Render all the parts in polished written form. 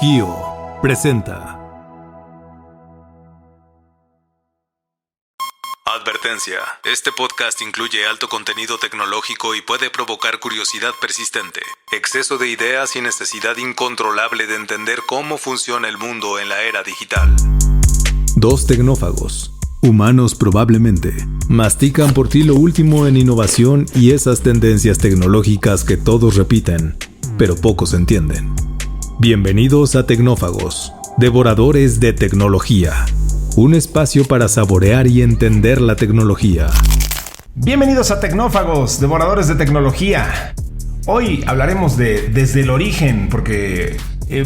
Kio presenta. Advertencia. Este podcast incluye alto contenido tecnológico y puede provocar curiosidad persistente, exceso de ideas y necesidad incontrolable de entender cómo funciona el mundo en la era digital. Dos tecnófagos, humanos probablemente, mastican por ti lo último en innovación y esas tendencias tecnológicas que todos repiten, pero pocos entienden. Bienvenidos a Tecnófagos, devoradores de tecnología. Un espacio para saborear y entender la tecnología. Bienvenidos a Tecnófagos, devoradores de tecnología. Hoy hablaremos de desde el origen, porque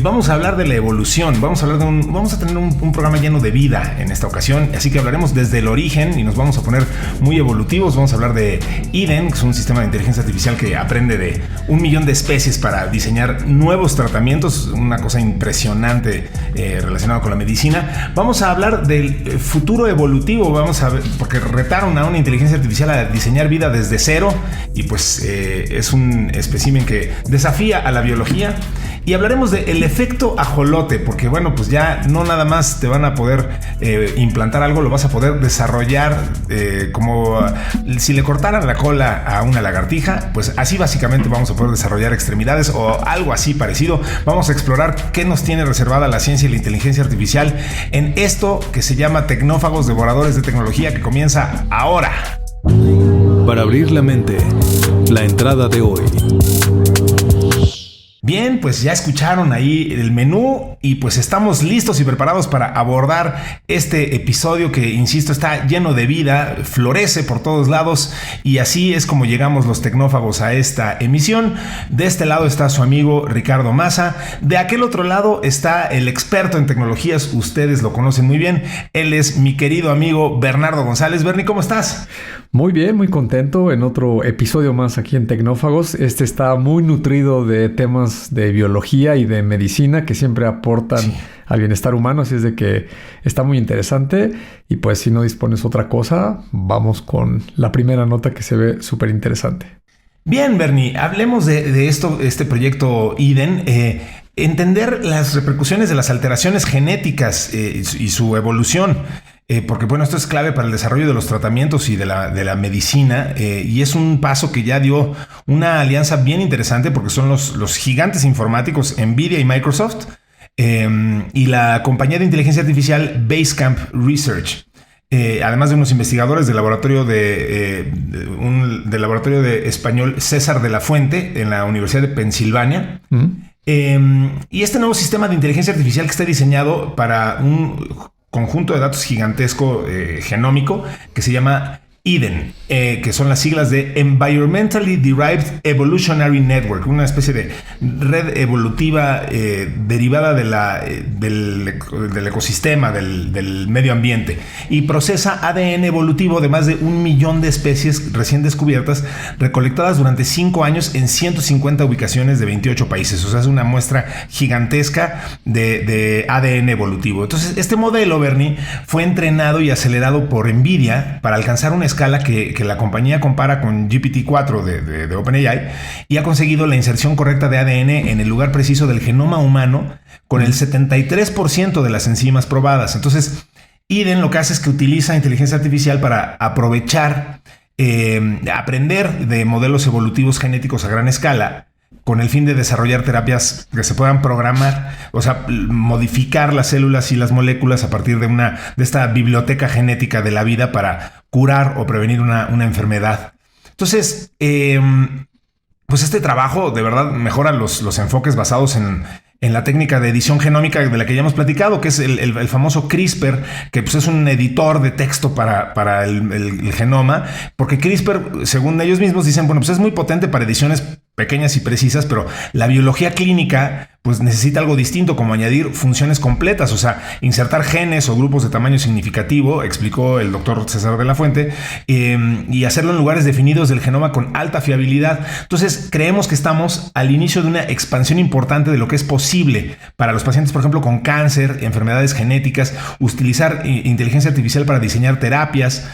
vamos a hablar de la evolución. Vamos a tener un programa lleno de vida en esta ocasión, así que hablaremos desde el origen y nos vamos a poner muy evolutivos. Vamos a hablar de Eden, que es un sistema de inteligencia artificial que aprende de 1 millón de especies para diseñar nuevos tratamientos, una cosa impresionante relacionada con la medicina. Vamos a hablar del futuro evolutivo, porque retaron a una inteligencia artificial a diseñar vida desde cero y pues es un espécimen que desafía a la biología. Y hablaremos del efecto ajolote, porque bueno, pues ya no nada más te van a poder implantar algo, lo vas a poder desarrollar como si le cortaran la cola a una lagartija, pues así básicamente vamos a poder desarrollar extremidades o algo así parecido. Vamos a explorar qué nos tiene reservada la ciencia y la inteligencia artificial en esto que se llama Tecnófagos, devoradores de tecnología, que comienza ahora. Para abrir la mente, la entrada de hoy. Bien, pues ya escucharon ahí el menú y pues estamos listos y preparados para abordar este episodio que, insisto, está lleno de vida, florece por todos lados y así es como llegamos los tecnófagos a esta emisión. De este lado está su amigo Ricardo Maza, de aquel otro lado está el experto en tecnologías, ustedes lo conocen muy bien, él es mi querido amigo Bernardo González. Bernie, ¿cómo estás? Muy bien, muy contento en otro episodio más aquí en Tecnófagos. Este está muy nutrido de temas de biología y de medicina que siempre aportan al bienestar humano, así es de que está muy interesante. Y pues si no dispones otra cosa, vamos con la primera nota que se ve súper interesante. Bien, Bernie, hablemos de este proyecto Eden. Entender las repercusiones de las alteraciones genéticas y su evolución. Porque bueno, esto es clave para el desarrollo de los tratamientos y de la medicina y es un paso que ya dio una alianza bien interesante porque son los gigantes informáticos NVIDIA y Microsoft y la compañía de inteligencia artificial Basecamp Research. Además de unos investigadores del laboratorio del laboratorio de español César de la Fuente en la Universidad de Pensilvania. Y este nuevo sistema de inteligencia artificial que está diseñado para un conjunto de datos gigantesco genómico que se llama Eden, que son las siglas de Environmentally Derived Evolutionary Network, una especie de red evolutiva derivada del ecosistema, del medio ambiente, y procesa ADN evolutivo de más de 1 millón de especies recién descubiertas, recolectadas durante 5 años en 150 ubicaciones de 28 países. O sea, es una muestra gigantesca de ADN evolutivo. Entonces, este modelo, Bernie, fue entrenado y acelerado por NVIDIA para alcanzar una escala que la compañía compara con GPT-4 de OpenAI y ha conseguido la inserción correcta de ADN en el lugar preciso del genoma humano con el 73% de las enzimas probadas. Entonces, Eden lo que hace es que utiliza inteligencia artificial para aprovechar, aprender de modelos evolutivos genéticos a gran escala con el fin de desarrollar terapias que se puedan programar, o sea, modificar las células y las moléculas a partir de esta biblioteca genética de la vida para curar o prevenir una enfermedad. Entonces, pues este trabajo de verdad mejora los enfoques basados en la técnica de edición genómica de la que ya hemos platicado, que es el famoso CRISPR, que pues es un editor de texto para el genoma, porque CRISPR, según ellos mismos, dicen, bueno, pues es muy potente para ediciones pequeñas y precisas, pero la biología clínica pues necesita algo distinto, como añadir funciones completas, o sea, insertar genes o grupos de tamaño significativo, explicó el doctor César de la Fuente, y hacerlo en lugares definidos del genoma con alta fiabilidad. Entonces, creemos que estamos al inicio de una expansión importante de lo que es posible para los pacientes, por ejemplo, con cáncer, enfermedades genéticas, utilizar inteligencia artificial para diseñar terapias.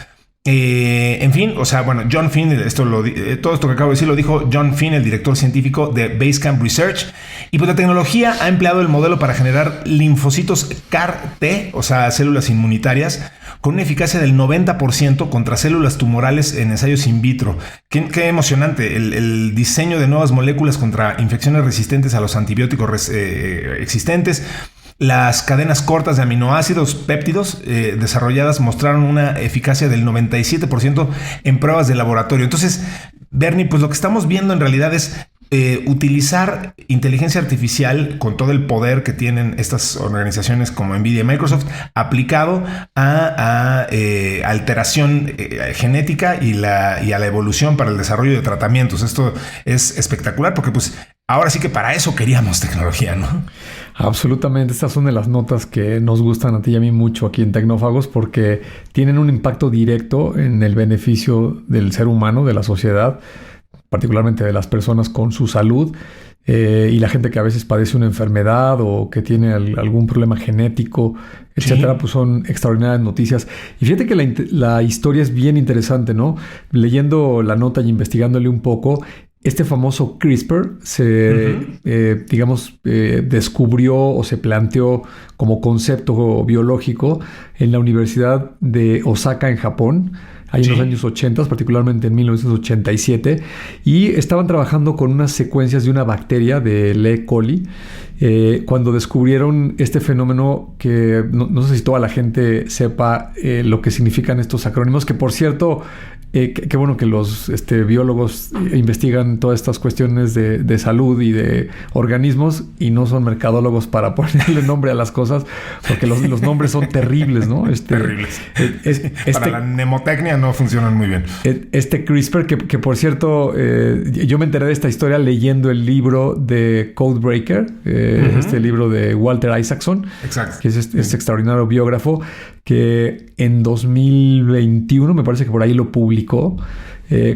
En fin, o sea, bueno, John Finn, todo esto que acabo de decir lo dijo John Finn, el director científico de Basecamp Research. Y pues la tecnología ha empleado el modelo para generar linfocitos CAR-T, o sea, células inmunitarias, con una eficacia del 90% contra células tumorales en ensayos in vitro. Qué emocionante, el diseño de nuevas moléculas contra infecciones resistentes a los antibióticos existentes. Las cadenas cortas de aminoácidos péptidos desarrolladas mostraron una eficacia del 97% en pruebas de laboratorio. Entonces, Bernie, pues lo que estamos viendo en realidad es utilizar inteligencia artificial con todo el poder que tienen estas organizaciones como Nvidia y Microsoft aplicado a alteración genética y a la evolución para el desarrollo de tratamientos. Esto es espectacular porque pues ahora sí que para eso queríamos tecnología, ¿no? Absolutamente. Estas son de las notas que nos gustan a ti y a mí mucho aquí en Tecnófagos porque tienen un impacto directo en el beneficio del ser humano, de la sociedad, particularmente de las personas con su salud y la gente que a veces padece una enfermedad o que tiene algún problema genético, etcétera. Sí. Pues son extraordinarias noticias. Y fíjate que la historia es bien interesante, ¿no? Leyendo la nota y investigándole un poco, este famoso CRISPR descubrió o se planteó como concepto biológico en la Universidad de Osaka en Japón, ahí en los años 80, particularmente en 1987, y estaban trabajando con unas secuencias de una bacteria de E. coli cuando descubrieron este fenómeno que no sé si toda la gente sepa lo que significan estos acrónimos, que por cierto, qué bueno que los biólogos investigan todas estas cuestiones de salud y de organismos y no son mercadólogos para ponerle nombre a las cosas, porque los nombres son terribles, ¿no? Terribles. Para la mnemotecnia no funcionan muy bien. Este CRISPR, que por cierto, yo me enteré de esta historia leyendo el libro de Codebreaker, este libro de Walter Isaacson. Exacto. Que es este extraordinario biógrafo que en 2021, me parece que por ahí lo publicó,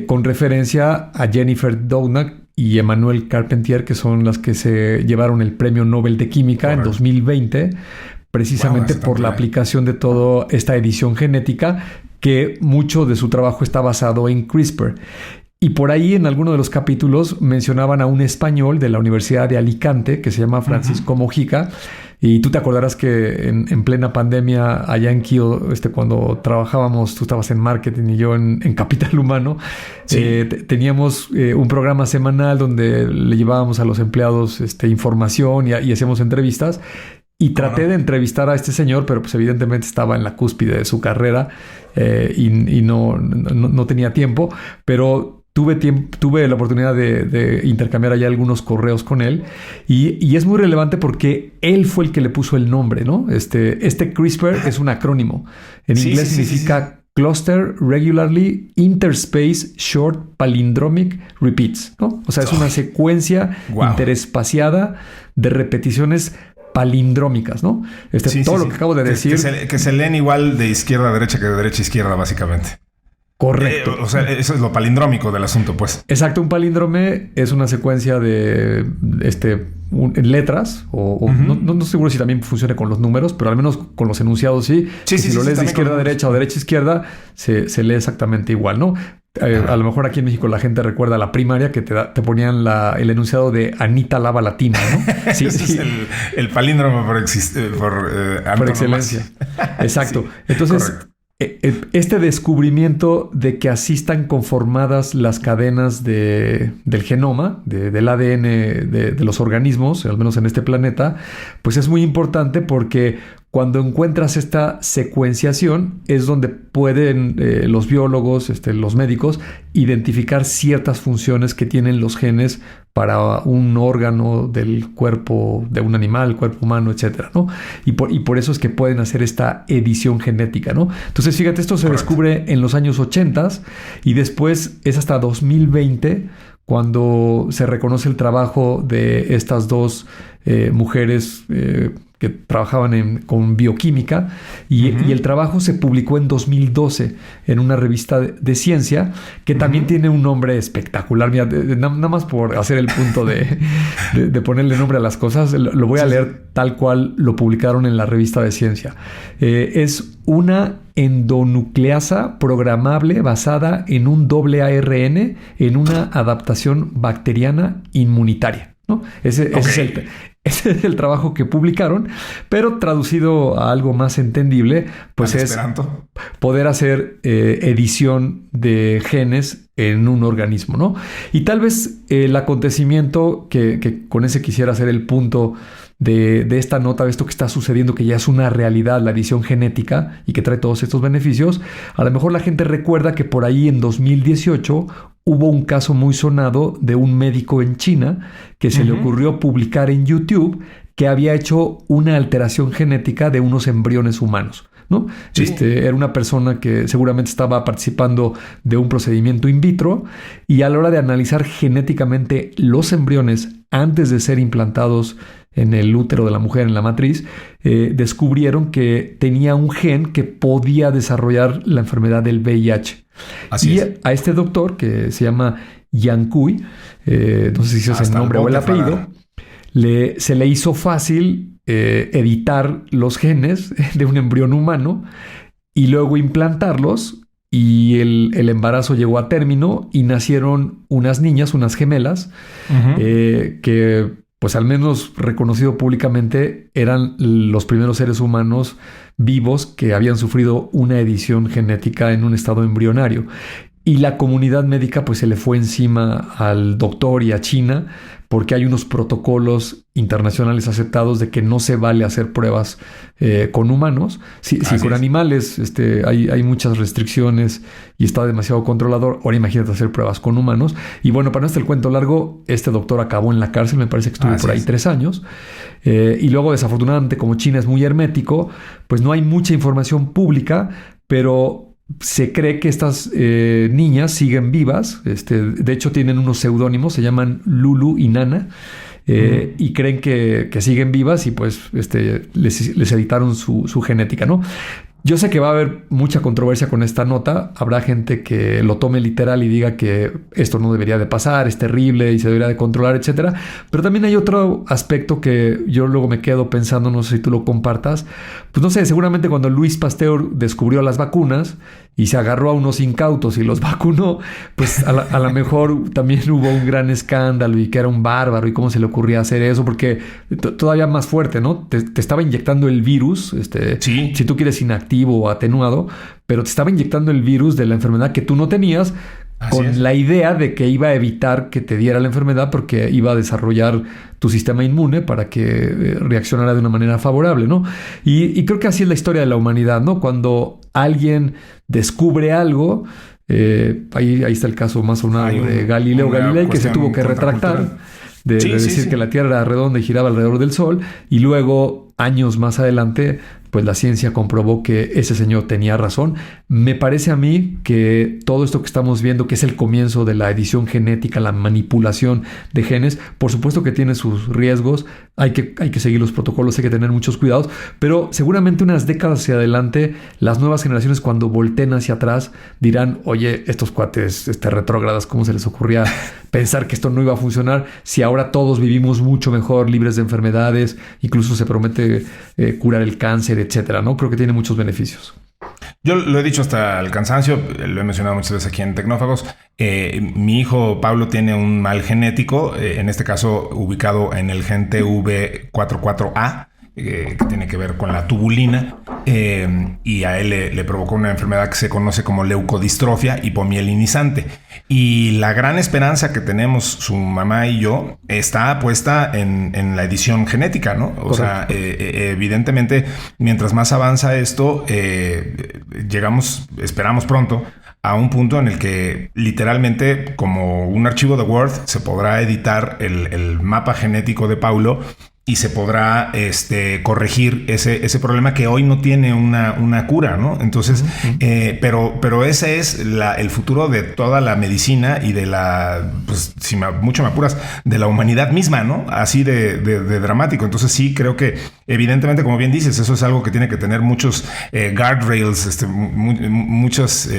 con referencia a Jennifer Doudna y Emmanuel Carpentier, que son las que se llevaron el Premio Nobel de Química en 2020, precisamente por la aplicación de toda esta edición genética, que mucho de su trabajo está basado en CRISPR. Y por ahí en alguno de los capítulos mencionaban a un español de la Universidad de Alicante que se llama Francisco Mojica. Y tú te acordarás que en plena pandemia allá en Kio, cuando trabajábamos, tú estabas en marketing y yo en Capital Humano, sí. Teníamos un programa semanal donde le llevábamos a los empleados información y hacíamos entrevistas. Y traté de entrevistar a este señor, pero pues evidentemente estaba en la cúspide de su carrera y no tenía tiempo, pero tuve la oportunidad de intercambiar allá algunos correos con él y es muy relevante porque él fue el que le puso el nombre, ¿no? Este CRISPR es un acrónimo. En inglés significa Cluster Regularly Interspace Short Palindromic Repeats, ¿no? O sea, es una secuencia interespaciada de repeticiones palindrómicas, ¿no? Todo lo que acabo de decir. Que se leen igual de izquierda a derecha que de derecha a izquierda, básicamente. Correcto. O sea, eso es lo palindrómico del asunto, pues. Exacto. Un palíndrome es una secuencia de letras no estoy seguro si también funciona con los números, pero al menos con los enunciados sí. Si lo lees de izquierda a derecha o derecha a izquierda, se lee exactamente igual, ¿no? A lo mejor aquí en México la gente recuerda la primaria que te ponían el enunciado de Anita Lava Latina, ¿no? Sí. Es el palíndromo por excelencia. Exacto. Sí, entonces, correcto. Este descubrimiento de que así están conformadas las cadenas del genoma, del ADN de los organismos, al menos en este planeta, pues es muy importante porque cuando encuentras esta secuenciación es donde pueden los biólogos, los médicos, identificar ciertas funciones que tienen los genes para un órgano del cuerpo de un animal, cuerpo humano, etcétera, ¿no? Y por eso es que pueden hacer esta edición genética, ¿no? Entonces, fíjate, esto se descubre en los años 80 y después es hasta 2020 cuando se reconoce el trabajo de estas dos mujeres que trabajaban con bioquímica y el trabajo se publicó en 2012 en una revista de ciencia que también tiene un nombre espectacular. Mira, nada más por hacer el punto de ponerle nombre a las cosas, lo voy a leer tal cual lo publicaron en la revista de ciencia. Es una endonucleasa programable basada en un doble ARN en una adaptación bacteriana inmunitaria, ¿no? Ese es el trabajo que publicaron, pero traducido a algo más entendible, pues es poder hacer edición de genes en un organismo, ¿no? Y tal vez el acontecimiento que con ese quisiera hacer el punto de esta nota, de esto que está sucediendo, que ya es una realidad, la edición genética y que trae todos estos beneficios. A lo mejor la gente recuerda que por ahí en 2018 hubo un caso muy sonado de un médico en China que se le ocurrió publicar en YouTube que había hecho una alteración genética de unos embriones humanos, ¿no? Sí. Era una persona que seguramente estaba participando de un procedimiento in vitro y a la hora de analizar genéticamente los embriones antes de ser implantados en el útero de la mujer, en la matriz, descubrieron que tenía un gen que podía desarrollar la enfermedad del VIH. Así es. A este doctor, que se llama Yang Kui, no sé si es el nombre o el apellido, se le hizo fácil editar los genes de un embrión humano y luego implantarlos, y el embarazo llegó a término y nacieron unas niñas, unas gemelas, que pues al menos reconocido públicamente eran los primeros seres humanos vivos que habían sufrido una edición genética en un estado embrionario. Y la comunidad médica pues se le fue encima al doctor y a China porque hay unos protocolos internacionales aceptados de que no se vale hacer pruebas con humanos. Si con animales hay muchas restricciones y está demasiado controlador, ahora imagínate hacer pruebas con humanos. Y bueno, para no hacer el cuento largo, este doctor acabó en la cárcel, me parece que estuvo por ahí 3 años. Y luego, desafortunadamente, como China es muy hermético, pues no hay mucha información pública, pero se cree que estas niñas siguen vivas. De hecho, tienen unos seudónimos, se llaman Lulu y Nana, y creen que siguen vivas y pues les editaron su genética, ¿no? Yo sé que va a haber mucha controversia con esta nota. Habrá gente que lo tome literal y diga que esto no debería de pasar, es terrible y se debería de controlar, etcétera. Pero también hay otro aspecto que yo luego me quedo pensando, no sé si tú lo compartas. Pues no sé, seguramente cuando Louis Pasteur descubrió las vacunas y se agarró a unos incautos y los vacunó, pues a lo mejor también hubo un gran escándalo y que era un bárbaro y cómo se le ocurría hacer eso, porque todavía más fuerte, ¿no? Te estaba inyectando el virus, si tú quieres inactivo o atenuado, pero te estaba inyectando el virus de la enfermedad que tú no tenías, con la idea de que iba a evitar que te diera la enfermedad porque iba a desarrollar tu sistema inmune para que reaccionara de una manera favorable, ¿no? Y creo que así es la historia de la humanidad, ¿no? Cuando alguien descubre algo, ahí está el caso más sonado de Galileo Galilei, que se tuvo que retractar de decir que la Tierra era redonda y giraba alrededor del Sol, y luego, años más adelante, pues la ciencia comprobó que ese señor tenía razón. Me parece a mí que todo esto que estamos viendo, que es el comienzo de la edición genética, la manipulación de genes, por supuesto que tiene sus riesgos, hay que seguir los protocolos, hay que tener muchos cuidados, pero seguramente unas décadas hacia adelante, las nuevas generaciones cuando volteen hacia atrás dirán, oye, estos cuates retrógradas, ¿cómo se les ocurría pensar que esto no iba a funcionar si ahora todos vivimos mucho mejor, libres de enfermedades, incluso se promete curar el cáncer, etcétera, ¿no? Creo que tiene muchos beneficios. Yo lo he dicho hasta el cansancio, lo he mencionado muchas veces aquí en Tecnófagos. Mi hijo Pablo tiene un mal genético, en este caso ubicado en el gen TV44A, que tiene que ver con la tubulina, y a él le provocó una enfermedad que se conoce como leucodistrofia hipomielinizante. Y la gran esperanza que tenemos su mamá y yo está puesta en la edición genética, ¿no? O sea, evidentemente, mientras más avanza esto, esperamos pronto a un punto en el que literalmente, como un archivo de Word, se podrá editar el mapa genético de Paulo y se podrá corregir ese problema que hoy no tiene una cura, ¿no? Entonces, pero ese es el futuro de toda la medicina y de pues, si mucho me apuras, de la humanidad misma, ¿no? Así de dramático. Entonces sí, creo que evidentemente, como bien dices, eso es algo que tiene que tener muchos guardrails, muchas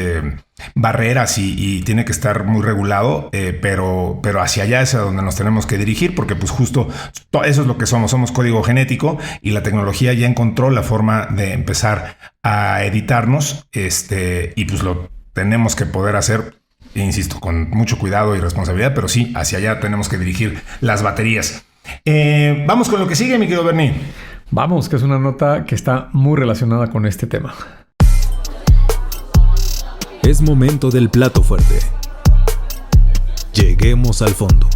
barreras y tiene que estar muy regulado, pero hacia allá es a donde nos tenemos que dirigir, porque pues justo eso es lo que somos código genético, y la tecnología ya encontró la forma de empezar a editarnos, y pues lo tenemos que poder hacer, insisto, con mucho cuidado y responsabilidad, pero sí, hacia allá tenemos que dirigir las baterías. Vamos con lo que sigue, mi querido Bernie. Vamos, que es una nota que está muy relacionada con este tema. Es momento del plato fuerte. Lleguemos al fondo.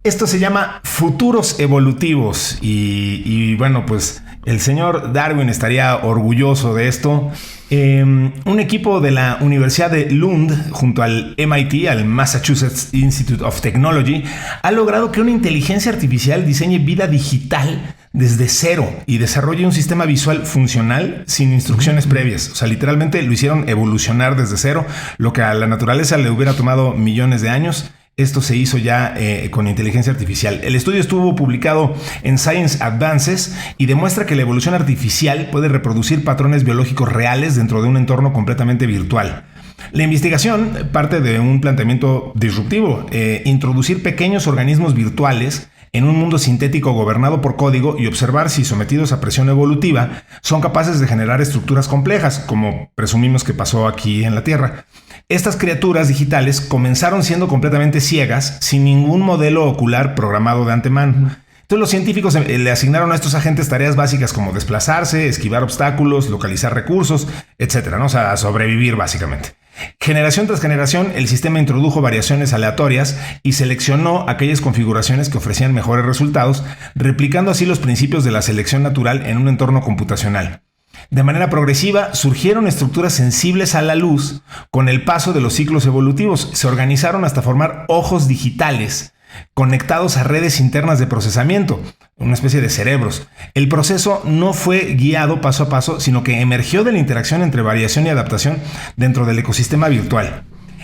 Esto se llama futuros evolutivos y bueno, pues el señor Darwin estaría orgulloso de esto. Un equipo de la Universidad de Lund junto al MIT, al Massachusetts Institute of Technology, ha logrado que una inteligencia artificial diseñe vida digital desde cero y desarrolle un sistema visual funcional sin instrucciones previas. O sea, literalmente lo hicieron evolucionar desde cero, lo que a la naturaleza le hubiera tomado millones de años. Esto se hizo ya con inteligencia artificial. El estudio estuvo publicado en Science Advances y demuestra que la evolución artificial puede reproducir patrones biológicos reales dentro de un entorno completamente virtual. La investigación parte de un planteamiento disruptivo: introducir pequeños organismos virtuales en un mundo sintético gobernado por código y observar si, sometidos a presión evolutiva, son capaces de generar estructuras complejas, como presumimos que pasó aquí en la Tierra. Estas criaturas digitales comenzaron siendo completamente ciegas, sin ningún modelo ocular programado de antemano. Entonces los científicos le asignaron a estos agentes tareas básicas como desplazarse, esquivar obstáculos, localizar recursos, etcétera, ¿no? O sea, sobrevivir básicamente. Generación tras generación, el sistema introdujo variaciones aleatorias y seleccionó aquellas configuraciones que ofrecían mejores resultados, replicando así los principios de la selección natural en un entorno computacional. De manera progresiva, surgieron estructuras sensibles a la luz con el paso de los ciclos evolutivos. Se organizaron hasta formar ojos digitales conectados a redes internas de procesamiento, una especie de cerebros. El proceso no fue guiado paso a paso, sino que emergió de la interacción entre variación y adaptación dentro del ecosistema virtual.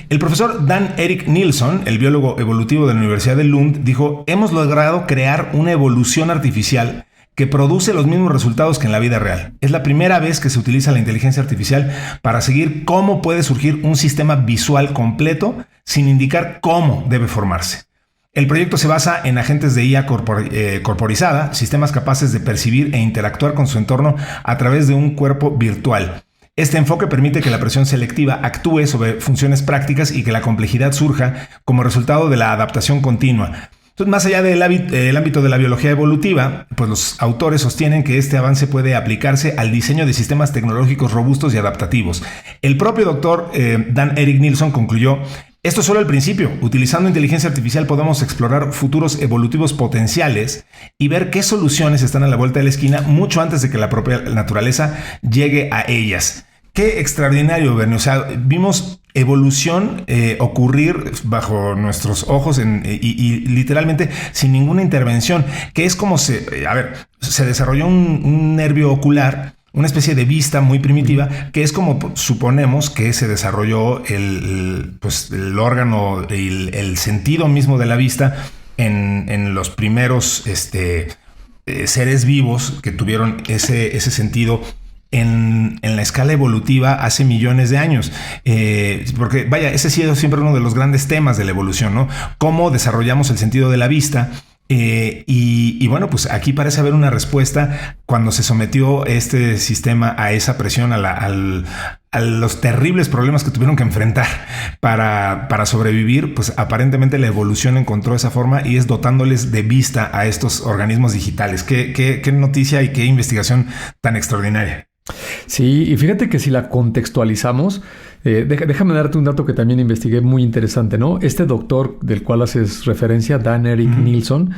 El profesor Dan Erik Nilsson, el biólogo evolutivo de la Universidad de Lund, dijo: hemos logrado crear una evolución artificial que produce los mismos resultados que en la vida real. Es la primera vez que se utiliza la inteligencia artificial para seguir cómo puede surgir un sistema visual completo sin indicar cómo debe formarse. El proyecto se basa en agentes de IA corporizada, sistemas capaces de percibir e interactuar con su entorno a través de un cuerpo virtual. Este enfoque permite que la presión selectiva actúe sobre funciones prácticas y que la complejidad surja como resultado de la adaptación continua. Entonces, más allá del ámbito de la biología evolutiva, pues los autores sostienen que este avance puede aplicarse al diseño de sistemas tecnológicos robustos y adaptativos. El propio doctor Dan Erik Nilsson concluyó: esto es solo el principio. Utilizando inteligencia artificial podemos explorar futuros evolutivos potenciales y ver qué soluciones están a la vuelta de la esquina mucho antes de que la propia naturaleza llegue a ellas. Qué extraordinario, Bernie. O sea, vimos evolución ocurrir bajo nuestros ojos y literalmente sin ninguna intervención, que es como se desarrolló un nervio ocular, una especie de vista muy primitiva, que es como suponemos que se desarrolló el órgano, el sentido mismo de la vista en los primeros seres vivos que tuvieron ese sentido en la escala evolutiva hace millones de años. Porque vaya, ese ha sido siempre uno de los grandes temas de la evolución, ¿no? Cómo desarrollamos el sentido de la vista. Y bueno, pues aquí parece haber una respuesta cuando se sometió este sistema a esa presión, a los terribles problemas que tuvieron que enfrentar para sobrevivir. Pues aparentemente la evolución encontró esa forma y es dotándoles de vista a estos organismos digitales. Qué noticia y qué investigación tan extraordinaria. Sí, y fíjate que si la contextualizamos, Déjame darte un dato que también investigué muy interesante, ¿no? Este doctor del cual haces referencia, Dan Eric Nilsson,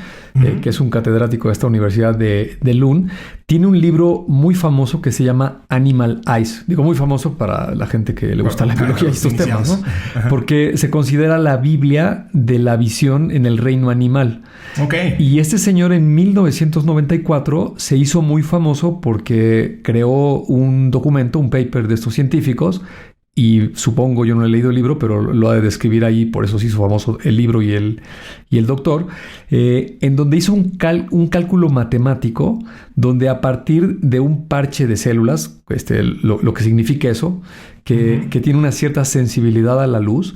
que es un catedrático de esta universidad de Lund, tiene un libro muy famoso que se llama Animal Eyes. Digo, muy famoso para la gente que le gusta la biología y estos temas, ¿no? Porque se considera la Biblia de la visión en el reino animal. Okay. Y este señor en 1994 se hizo muy famoso porque creó un documento, un paper de estos científicos, y supongo, yo no he leído el libro, pero lo ha de describir ahí, por eso se hizo famoso el libro y el doctor, en donde hizo un cálculo matemático donde a partir de un parche de células, lo que significa eso, que tiene una cierta sensibilidad a la luz,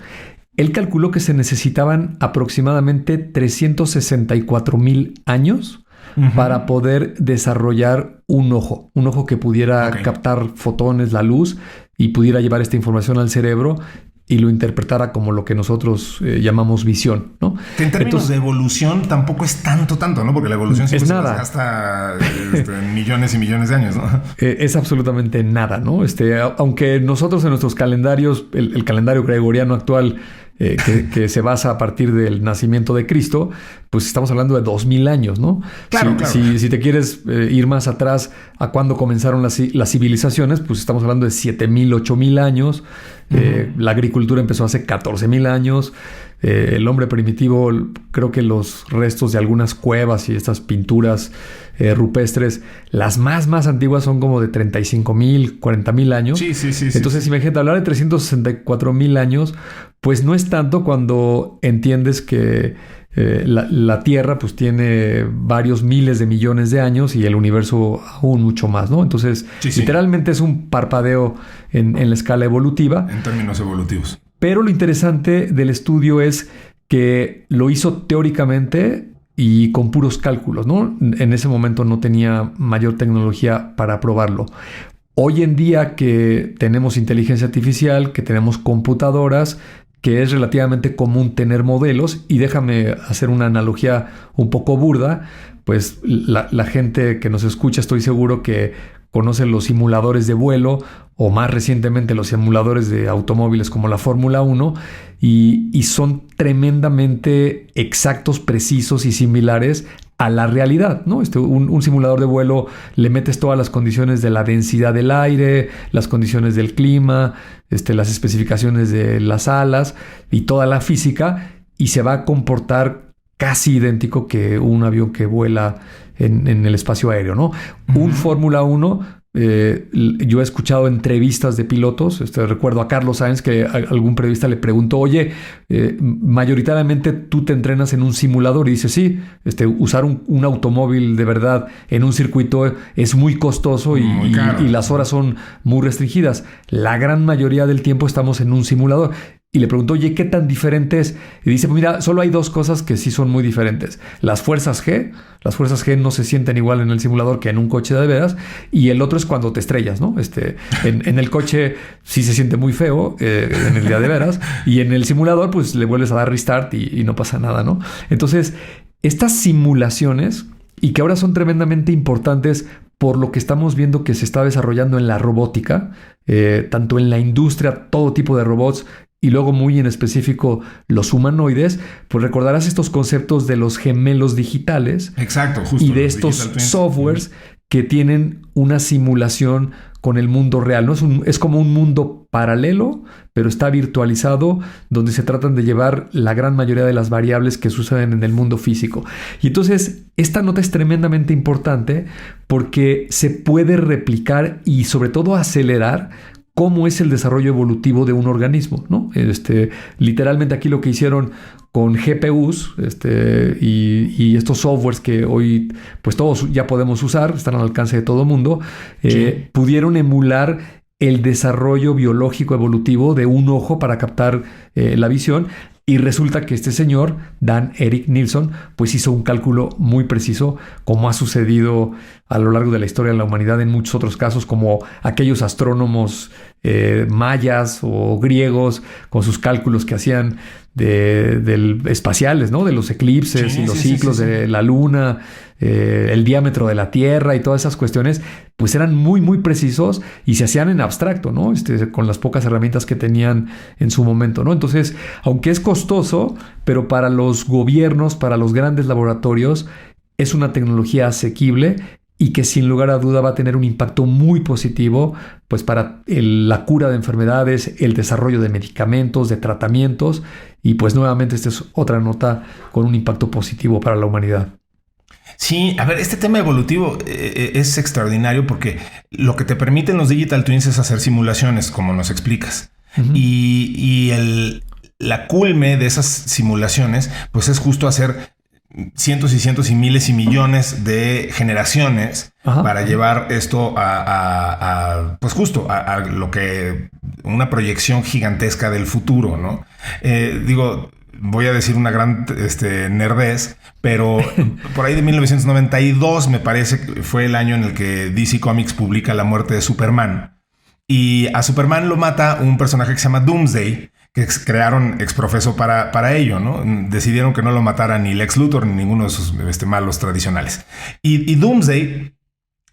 él calculó que se necesitaban aproximadamente 364,000 años para poder desarrollar un ojo que pudiera captar fotones, la luz, y pudiera llevar esta información al cerebro y lo interpretara como lo que nosotros llamamos visión, ¿no? Que en términos de evolución tampoco es tanto, ¿no? Porque la evolución siempre es nada. Se gasta millones y millones de años, ¿no? Es absolutamente nada, ¿no? Aunque nosotros en nuestros calendarios, el calendario gregoriano actual, que se basa a partir del nacimiento de Cristo, pues estamos hablando de 2000 años, ¿no? Claro. Si te quieres ir más atrás a cuando comenzaron las civilizaciones, pues estamos hablando de 7000, 8000 años. La agricultura empezó hace 14000 años. El hombre primitivo, creo que los restos de algunas cuevas y estas pinturas rupestres, las más antiguas son como de 35,000, 40,000 años. Sí. Entonces, imagínate, hablar de 364,000 años, pues no es tanto cuando entiendes que la Tierra pues tiene varios miles de millones de años y el universo aún mucho más, ¿no? Entonces, literalmente es un parpadeo en la escala evolutiva. En términos evolutivos. Pero lo interesante del estudio es que lo hizo teóricamente y con puros cálculos, ¿no? En ese momento no tenía mayor tecnología para probarlo. Hoy en día que tenemos inteligencia artificial, que tenemos computadoras, que es relativamente común tener modelos, y déjame hacer una analogía un poco burda, pues la gente que nos escucha, estoy seguro que conoce los simuladores de vuelo o más recientemente los simuladores de automóviles como la Fórmula 1 y son tremendamente exactos, precisos y similares a la realidad, ¿no? Un simulador de vuelo le metes todas las condiciones de la densidad del aire, las condiciones del clima, las especificaciones de las alas y toda la física, y se va a comportar casi idéntico que un avión que vuela en el espacio aéreo, ¿no? Un Fórmula 1, yo he escuchado entrevistas de pilotos, recuerdo a Carlos Sainz que algún periodista le preguntó, oye, mayoritariamente tú te entrenas en un simulador, y dice, sí, usar un automóvil de verdad en un circuito es muy costoso y las horas son muy restringidas. La gran mayoría del tiempo estamos en un simulador. Y le preguntó, oye, ¿qué tan diferente es? Y dice, pues mira, solo hay dos cosas que sí son muy diferentes. Las fuerzas G no se sienten igual en el simulador que en un coche de veras. Y el otro es cuando te estrellas, ¿no? En el coche sí se siente muy feo en el día de veras. Y en el simulador, pues le vuelves a dar restart y no pasa nada, ¿no? Entonces, estas simulaciones, y que ahora son tremendamente importantes por lo que estamos viendo que se está desarrollando en la robótica, tanto en la industria, todo tipo de robots, y luego muy en específico los humanoides, pues recordarás estos conceptos de los gemelos digitales. Exacto, justo. Y de estos softwares que tienen una simulación con el mundo real, ¿no? Es como un mundo paralelo, pero está virtualizado, donde se tratan de llevar la gran mayoría de las variables que suceden en el mundo físico. Y entonces, esta nota es tremendamente importante porque se puede replicar y sobre todo acelerar cómo es el desarrollo evolutivo de un organismo, ¿no? Literalmente aquí lo que hicieron con GPUs y estos softwares que hoy pues todos ya podemos usar, están al alcance de todo el mundo, pudieron emular el desarrollo biológico evolutivo de un ojo para captar la visión. Y resulta que este señor, Dan Eric Nilsson, pues hizo un cálculo muy preciso, como ha sucedido a lo largo de la historia de la humanidad en muchos otros casos, como aquellos astrónomos mayas o griegos con sus cálculos que hacían espaciales, ¿no? De los eclipses y los ciclos de la luna. el diámetro de la Tierra y todas esas cuestiones, pues eran muy, muy precisos y se hacían en abstracto, ¿no? Con las pocas herramientas que tenían en su momento, ¿no? Entonces, aunque es costoso, pero para los gobiernos, para los grandes laboratorios, es una tecnología asequible y que sin lugar a duda va a tener un impacto muy positivo pues para la cura de enfermedades, el desarrollo de medicamentos, de tratamientos, y pues nuevamente esta es otra nota con un impacto positivo para la humanidad. Sí, a ver, este tema evolutivo es extraordinario porque lo que te permiten los digital twins es hacer simulaciones, como nos explicas. Uh-huh. La culme de esas simulaciones pues es justo hacer cientos y cientos y miles y millones de generaciones. Ajá. Para llevar esto pues justo a lo que una proyección gigantesca del futuro, ¿no? Voy a decir una gran nerdez, pero por ahí de 1992 me parece que fue el año en el que DC Comics publica la muerte de Superman, y a Superman lo mata un personaje que se llama Doomsday, que crearon ex profeso para ello, ¿no? Decidieron que no lo matara ni Lex Luthor ni ninguno de sus malos tradicionales. Y Doomsday,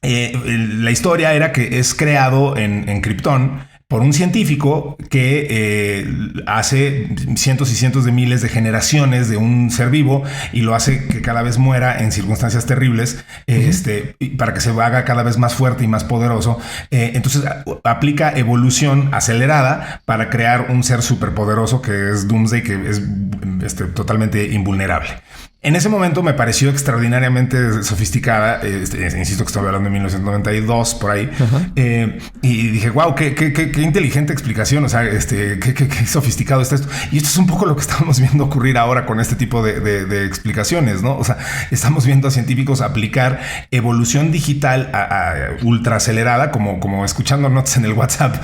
la historia era que es creado en Krypton por un científico que hace cientos y cientos de miles de generaciones de un ser vivo y lo hace que cada vez muera en circunstancias terribles, uh-huh. Para que se haga cada vez más fuerte y más poderoso. Entonces aplica evolución acelerada para crear un ser superpoderoso que es Doomsday, que es totalmente invulnerable. En ese momento me pareció extraordinariamente sofisticada. Insisto que estoy hablando de 1992, por ahí. Uh-huh. Y dije, wow, qué inteligente explicación. O sea, qué sofisticado está esto. Y esto es un poco lo que estamos viendo ocurrir ahora con este tipo de explicaciones, ¿no? O sea, estamos viendo a científicos aplicar evolución digital a ultra acelerada, como escuchando notas en el WhatsApp,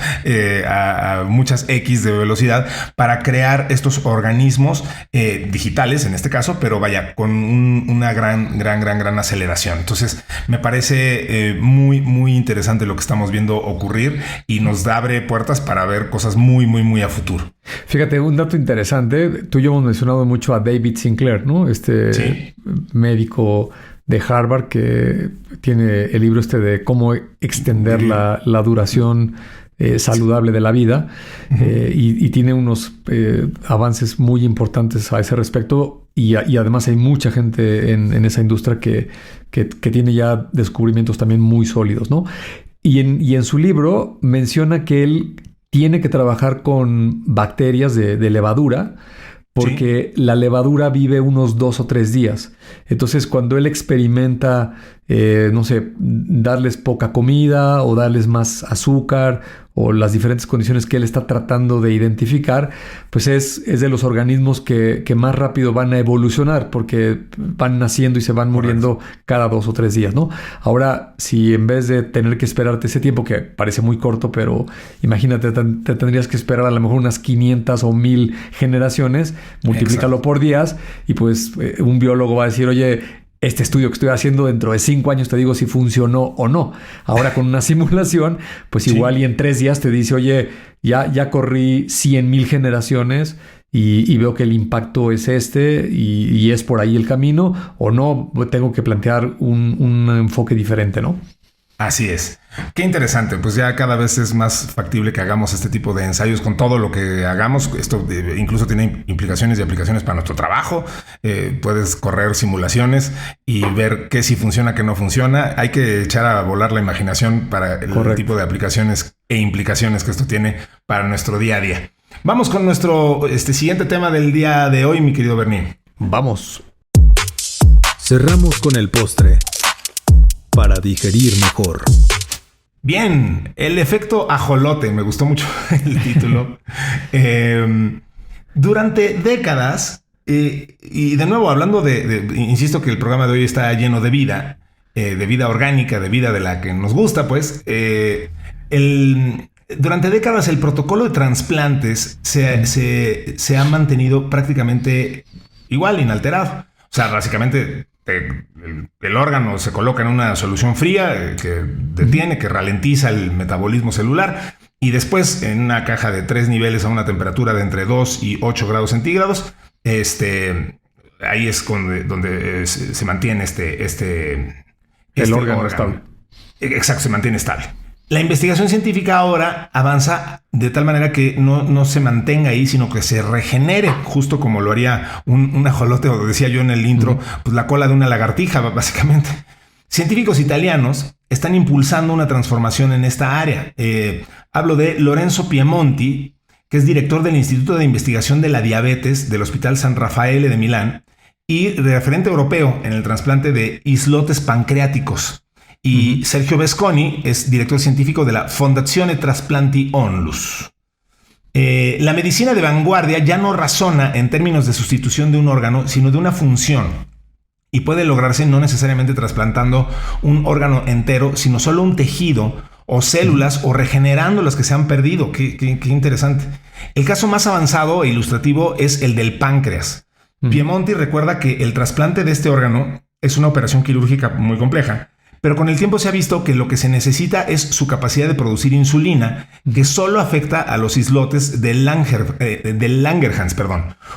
a muchas X de velocidad, para crear estos organismos digitales, en este caso, pero vaya, con una gran aceleración. Entonces me parece muy, muy interesante lo que estamos viendo ocurrir y nos abre puertas para ver cosas muy, muy, muy a futuro. Fíjate, un dato interesante. Tú y yo hemos mencionado mucho a David Sinclair, ¿no? Sí. Médico de Harvard que tiene el libro de cómo extender la duración saludable de la vida. Uh-huh. Y tiene unos avances muy importantes a ese respecto. Y además hay mucha gente en esa industria que tiene ya descubrimientos también muy sólidos, ¿no? Y en su libro menciona que él tiene que trabajar con bacterias de levadura, porque sí. La levadura vive unos 2 o 3 días. Entonces, cuando él experimenta, darles poca comida o darles más azúcar o las diferentes condiciones que él está tratando de identificar, pues es de los organismos que más rápido van a evolucionar porque van naciendo y se van muriendo cada 2 o 3 días, ¿no? Ahora, si en vez de tener que esperarte ese tiempo, que parece muy corto, pero imagínate, te tendrías que esperar a lo mejor unas 500 o 1000 generaciones, multiplícalo Exacto. por días y pues un biólogo va a decir, oye, este estudio que estoy haciendo dentro de 5 años te digo si funcionó o no. Ahora con una simulación, pues igual y en 3 días te dice, oye, ya corrí 100,000 generaciones y veo que el impacto es y es por ahí el camino, o no, tengo que plantear un enfoque diferente, ¿no? Así es. Qué interesante. Pues ya cada vez es más factible que hagamos este tipo de ensayos con todo lo que hagamos. Esto incluso tiene implicaciones y aplicaciones para nuestro trabajo. Puedes correr simulaciones y ver qué sí funciona, qué no funciona. Hay que echar a volar la imaginación para el tipo de aplicaciones e implicaciones que esto tiene para nuestro día a día. Vamos con nuestro siguiente tema del día de hoy, mi querido Bernie. Vamos. Cerramos con el postre para digerir mejor. Bien, el efecto ajolote. Me gustó mucho el título. Durante décadas, y de nuevo hablando insisto que el programa de hoy está lleno de vida orgánica, de vida de la que nos gusta, pues, durante décadas el protocolo de trasplantes se ha mantenido prácticamente igual, inalterado. O sea, básicamente el órgano se coloca en una solución fría que detiene, que ralentiza el metabolismo celular, y después en una caja de 3 niveles a una temperatura de entre 2 y 8 grados centígrados, ahí es donde se mantiene el órgano estable. Exacto, se mantiene estable. La investigación científica ahora avanza de tal manera que no se mantenga ahí, sino que se regenere, justo como lo haría un ajolote, o decía yo en el intro, pues la cola de una lagartija, básicamente. Científicos italianos están impulsando una transformación en esta área. Hablo de Lorenzo Piemonti, que es director del Instituto de Investigación de la Diabetes del Hospital San Raffaele de Milán y referente europeo en el trasplante de islotes pancreáticos. Y Sergio Vesconi es director científico de la Fondazione Trasplanti Onlus. La medicina de vanguardia ya no razona en términos de sustitución de un órgano, sino de una función. Y puede lograrse no necesariamente trasplantando un órgano entero, sino solo un tejido o células o regenerando las que se han perdido. Qué interesante. El caso más avanzado e ilustrativo es el del páncreas. Piemonti recuerda que el trasplante de este órgano es una operación quirúrgica muy compleja, pero con el tiempo se ha visto que lo que se necesita es su capacidad de producir insulina, que solo afecta a los islotes del Langerhans,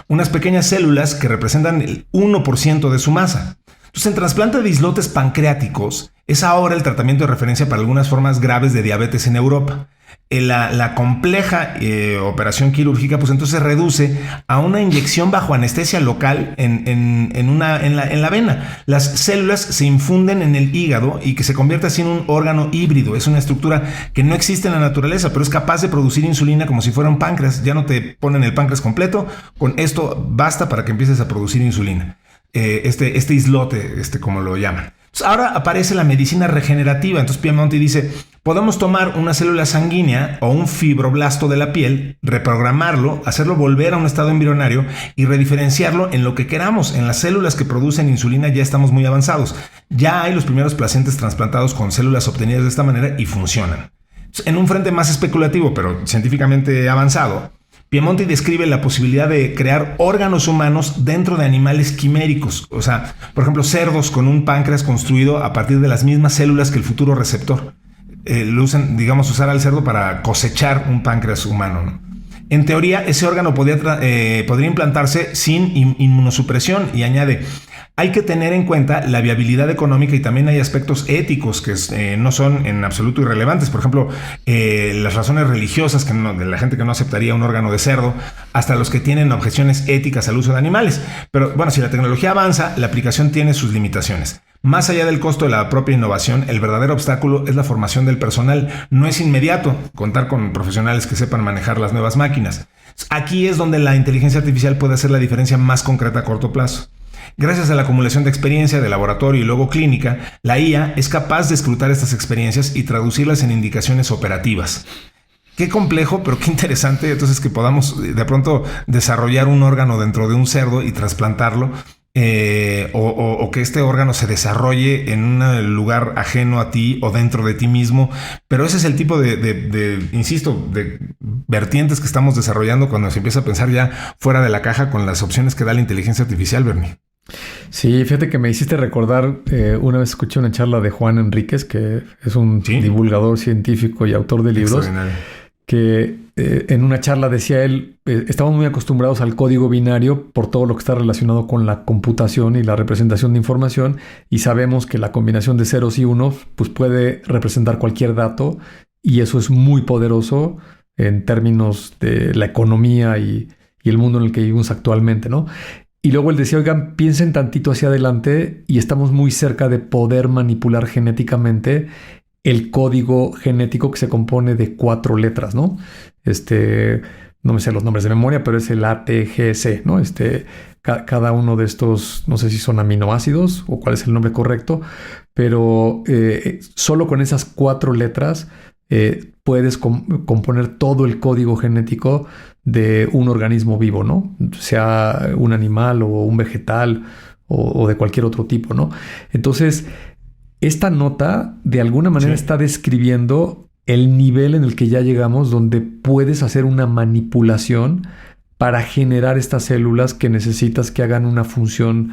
unas pequeñas células que representan el 1% de su masa. Entonces, el trasplante de islotes pancreáticos es ahora el tratamiento de referencia para algunas formas graves de diabetes en Europa. La compleja operación quirúrgica, pues entonces reduce a una inyección bajo anestesia local en la vena. Las células se infunden en el hígado y que se convierte así en un órgano híbrido. Es una estructura que no existe en la naturaleza, pero es capaz de producir insulina como si fuera un páncreas. Ya no te ponen el páncreas completo, con esto basta para que empieces a producir insulina. Este islote, como lo llaman. Entonces, ahora aparece la medicina regenerativa. Entonces Piemonti dice, podemos tomar una célula sanguínea o un fibroblasto de la piel, reprogramarlo, hacerlo volver a un estado embrionario y rediferenciarlo en lo que queramos. En las células que producen insulina ya estamos muy avanzados. Ya hay los primeros pacientes trasplantados con células obtenidas de esta manera y funcionan. Entonces, en un frente más especulativo, pero científicamente avanzado, Piemonti describe la posibilidad de crear órganos humanos dentro de animales quiméricos. O sea, por ejemplo, cerdos con un páncreas construido a partir de las mismas células que el futuro receptor. Usar al cerdo para cosechar un páncreas humano, ¿no? En teoría, ese órgano podría implantarse sin inmunosupresión, y añade, hay que tener en cuenta la viabilidad económica y también hay aspectos éticos que no son en absoluto irrelevantes. Por ejemplo, las razones religiosas de la gente que no aceptaría un órgano de cerdo, hasta los que tienen objeciones éticas al uso de animales. Pero bueno, si la tecnología avanza, la aplicación tiene sus limitaciones. Más allá del costo de la propia innovación, el verdadero obstáculo es la formación del personal. No es inmediato contar con profesionales que sepan manejar las nuevas máquinas. Aquí es donde la inteligencia artificial puede hacer la diferencia más concreta a corto plazo. Gracias a la acumulación de experiencia de laboratorio y luego clínica, la IA es capaz de escrutar estas experiencias y traducirlas en indicaciones operativas. Qué complejo, pero qué interesante entonces que podamos de pronto desarrollar un órgano dentro de un cerdo y trasplantarlo, o que este órgano se desarrolle en un lugar ajeno a ti o dentro de ti mismo. Pero ese es el tipo insisto, de vertientes que estamos desarrollando cuando se empieza a pensar ya fuera de la caja con las opciones que da la inteligencia artificial, Bernie. Sí, fíjate que me hiciste recordar, una vez escuché una charla de Juan Enríquez, que es un divulgador científico y autor de libros, que en una charla decía él, estamos muy acostumbrados al código binario por todo lo que está relacionado con la computación y la representación de información, y sabemos que la combinación de ceros y unos pues puede representar cualquier dato, y eso es muy poderoso en términos de la economía y el mundo en el que vivimos actualmente, ¿no? Y luego él decía, oigan, piensen tantito hacia adelante y estamos muy cerca de poder manipular genéticamente el código genético que se compone de 4 letras, ¿no? No me sé los nombres de memoria, pero es el ATGC, ¿no? Cada uno de estos, no sé si son aminoácidos o cuál es el nombre correcto, pero solo con esas 4 letras puedes componer todo el código genético de un organismo vivo, ¿no? Sea un animal o un vegetal o de cualquier otro tipo, ¿no? Entonces, esta nota de alguna manera está describiendo el nivel en el que ya llegamos, donde puedes hacer una manipulación para generar estas células que necesitas que hagan una función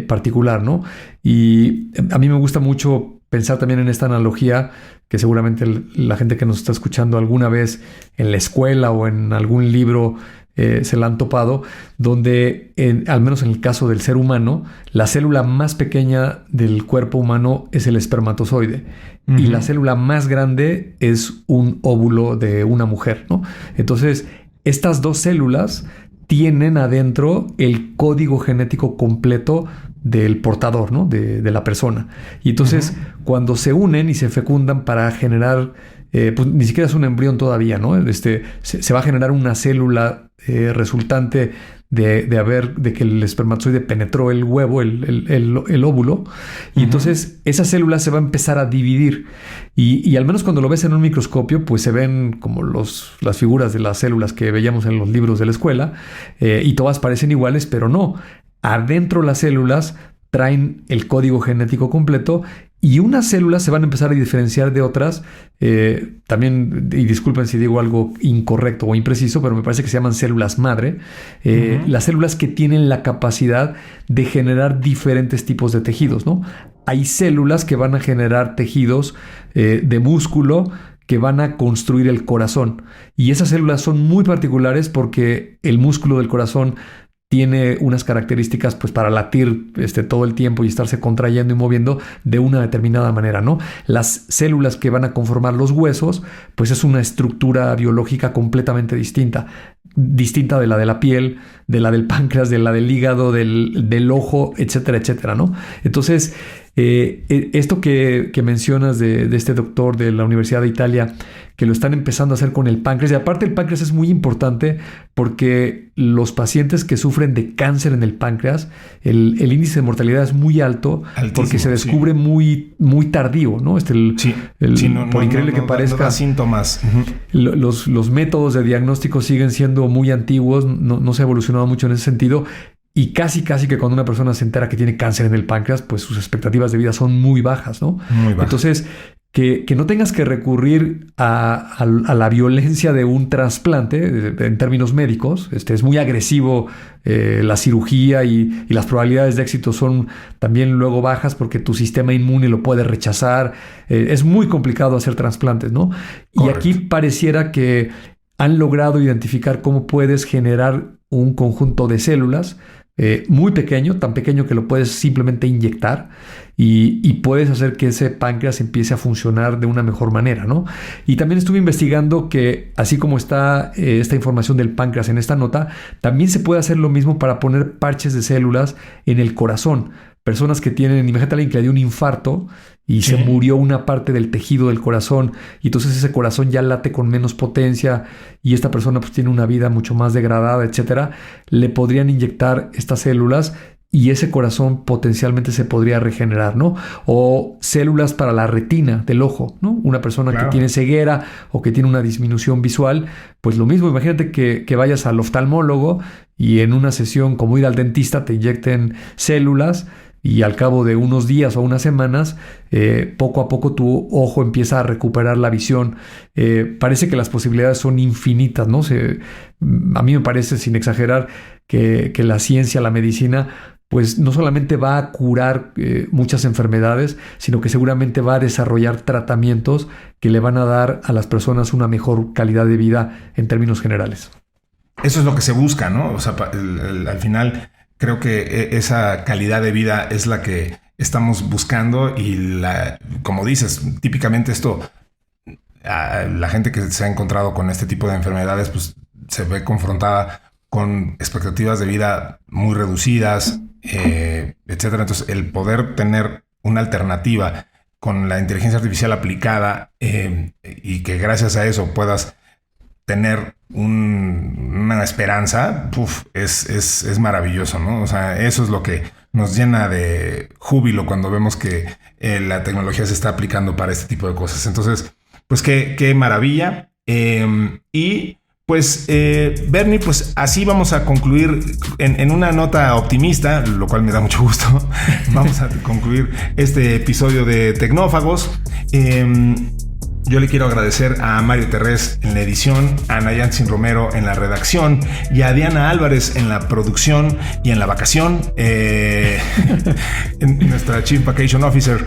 particular, ¿no? Y a mí me gusta mucho pensar también en esta analogía que seguramente la gente que nos está escuchando alguna vez en la escuela o en algún libro se la han topado, donde al menos en el caso del ser humano, la célula más pequeña del cuerpo humano es el espermatozoide. Y la célula más grande es un óvulo de una mujer, ¿no? Entonces, estas dos células tienen adentro el código genético completo del portador, ¿no? De la persona. Y entonces, cuando se unen y se fecundan para generar, pues ni siquiera es un embrión todavía, ¿no? Se va a generar una célula resultante de que el espermatozoide penetró el huevo, el óvulo, y entonces esa célula se va a empezar a dividir. Y al menos cuando lo ves en un microscopio, pues se ven como las figuras de las células que veíamos en los libros de la escuela, y todas parecen iguales, pero no. Adentro las células traen el código genético completo y unas células se van a empezar a diferenciar de otras. También, y disculpen si digo algo incorrecto o impreciso, pero me parece que se llaman células madre. Las células que tienen la capacidad de generar diferentes tipos de tejidos, ¿no? Hay células que van a generar tejidos de músculo que van a construir el corazón. Y esas células son muy particulares porque el músculo del corazón tiene unas características pues para latir todo el tiempo y estarse contrayendo y moviendo de una determinada manera, ¿no? Las células que van a conformar los huesos, pues es una estructura biológica completamente distinta de la de la piel, de la del páncreas, de la del hígado, del ojo, etcétera, etcétera, ¿no? Entonces, esto que mencionas de este doctor de la Universidad de Italia, que lo están empezando a hacer con el páncreas, y aparte el páncreas es muy importante porque los pacientes que sufren de cáncer en el páncreas, el índice de mortalidad es muy alto. Altísimo, porque se descubre muy, muy tardío, ¿no? Por increíble que parezca, no da síntomas. Los métodos de diagnóstico siguen siendo muy antiguos, no se ha evolucionado mucho en ese sentido. Y casi que cuando una persona se entera que tiene cáncer en el páncreas, pues sus expectativas de vida son muy bajas, ¿no? Muy bajas. Entonces, que no tengas que recurrir a la violencia de un trasplante en términos médicos, es muy agresivo la cirugía y las probabilidades de éxito son también luego bajas porque tu sistema inmune lo puede rechazar. Es muy complicado hacer trasplantes, ¿no? Correcto. Y aquí pareciera que han logrado identificar cómo puedes generar un conjunto de células muy pequeño, tan pequeño que lo puedes simplemente inyectar y puedes hacer que ese páncreas empiece a funcionar de una mejor manera, ¿no? Y también estuve investigando que así como está esta información del páncreas en esta nota, también se puede hacer lo mismo para poner parches de células en el corazón. Personas que tienen, imagínate a alguien que le dio un infarto y se murió una parte del tejido del corazón y entonces ese corazón ya late con menos potencia y esta persona pues tiene una vida mucho más degradada, etcétera. Le podrían inyectar estas células y ese corazón potencialmente se podría regenerar, ¿no? O células para la retina del ojo, ¿no? Una persona que tiene ceguera o que tiene una disminución visual, pues lo mismo. Imagínate que vayas al oftalmólogo y en una sesión como ir al dentista te inyecten células y al cabo de unos días o unas semanas, poco a poco tu ojo empieza a recuperar la visión. Parece que las posibilidades son infinitas, ¿no? A mí me parece, sin exagerar, que la ciencia, la medicina, pues no solamente va a curar muchas enfermedades, sino que seguramente va a desarrollar tratamientos que le van a dar a las personas una mejor calidad de vida en términos generales. Eso es lo que se busca, ¿no? O sea, al final creo que esa calidad de vida es la que estamos buscando y como dices, típicamente esto, la gente que se ha encontrado con este tipo de enfermedades, pues se ve confrontada con expectativas de vida muy reducidas, etcétera. Entonces, el poder tener una alternativa con la inteligencia artificial aplicada y que gracias a eso puedas tener una esperanza, es maravilloso, ¿no? O sea, eso es lo que nos llena de júbilo cuando vemos que la tecnología se está aplicando para este tipo de cosas. Entonces, pues qué maravilla. Y pues, Bernie, pues así vamos a concluir en una nota optimista, lo cual me da mucho gusto. Vamos a concluir este episodio de Tecnófagos. Yo le quiero agradecer a Mario Terrés en la edición, a Nayantzin Romero en la redacción y a Diana Álvarez en la producción y en la vacación. Nuestra Chief Vacation Officer,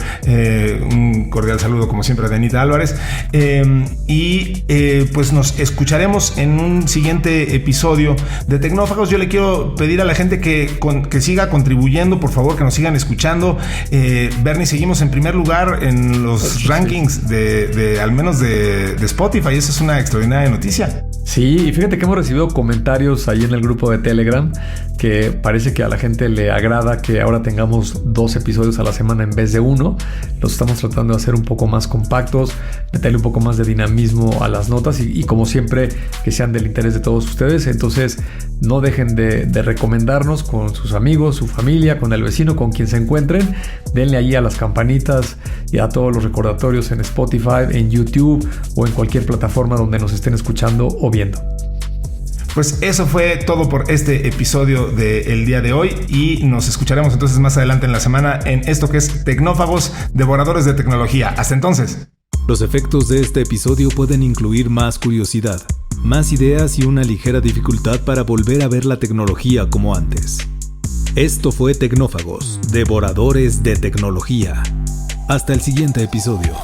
un cordial saludo como siempre a Denita Álvarez. Pues nos escucharemos en un siguiente episodio de Tecnófagos. Yo le quiero pedir a la gente que siga contribuyendo, por favor, que nos sigan escuchando. Bernie, seguimos en primer lugar en los rankings de al menos de Spotify. Esa es una extraordinaria noticia. Sí, y fíjate que hemos recibido comentarios ahí en el grupo de Telegram que parece que a la gente le agrada que ahora tengamos 2 episodios a la semana en vez de 1. Los estamos tratando de hacer un poco más compactos, meterle un poco más de dinamismo a las notas y como siempre que sean del interés de todos ustedes. Entonces no dejen de recomendarnos con sus amigos, su familia, con el vecino, con quien se encuentren. Denle ahí a las campanitas y a todos los recordatorios en Spotify, en YouTube o en cualquier plataforma donde nos estén escuchando o viendo. Pues eso fue todo por este episodio del día de hoy y nos escucharemos entonces más adelante en la semana en esto que es Tecnófagos, devoradores de tecnología. Hasta entonces. Los efectos de este episodio pueden incluir más curiosidad, más ideas y una ligera dificultad para volver a ver la tecnología como antes. Esto fue Tecnófagos, devoradores de tecnología. Hasta el siguiente episodio.